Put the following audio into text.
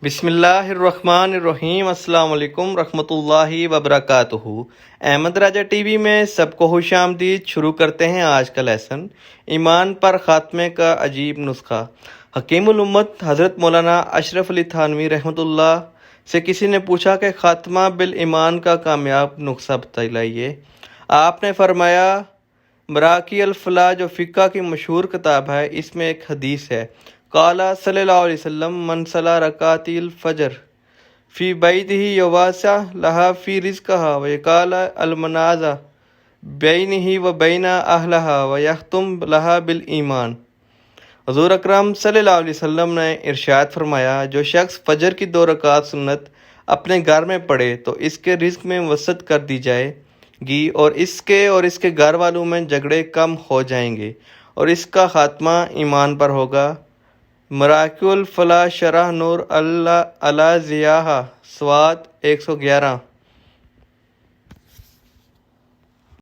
بسم اللہ الرحمن الرحیم۔ السلام علیکم رحمۃ اللہ وبرکاتہ۔ احمد راجہ ٹی وی میں سب کو خوش آمدید۔ شروع کرتے ہیں آج کا لیسن، ایمان پر خاتمے کا عجیب نسخہ۔ حکیم الامت حضرت مولانا اشرف علی تھانوی رحمۃ اللہ سے کسی نے پوچھا کہ خاتمہ بالایمان کا کامیاب نسخہ بتلائیے۔ آپ نے فرمایا، مراقی الفلاح جو فقہ کی مشہور کتاب ہے، اس میں ایک حدیث ہے، قال صلی اللہ علیہ وسلم، من صلی رکعتی الفجر فی بیتہ یواسع لہا فی رزقہا ویقال المنازع بینہ و بین اہلہا ویختم لہا بالایمان۔ حضور اکرم صلی اللہ علیہ وسلم نے ارشاد فرمایا، جو شخص فجر کی 2 رکعت سنت اپنے گھر میں پڑھے تو اس کے رزق میں وسعت کر دی جائے گی، اور اس کے گھر والوں میں جھگڑے کم ہو جائیں گے، اور اس کا خاتمہ ایمان پر ہوگا۔ مراقی الفلاح شرح نور علی ضیاء، سوات 111۔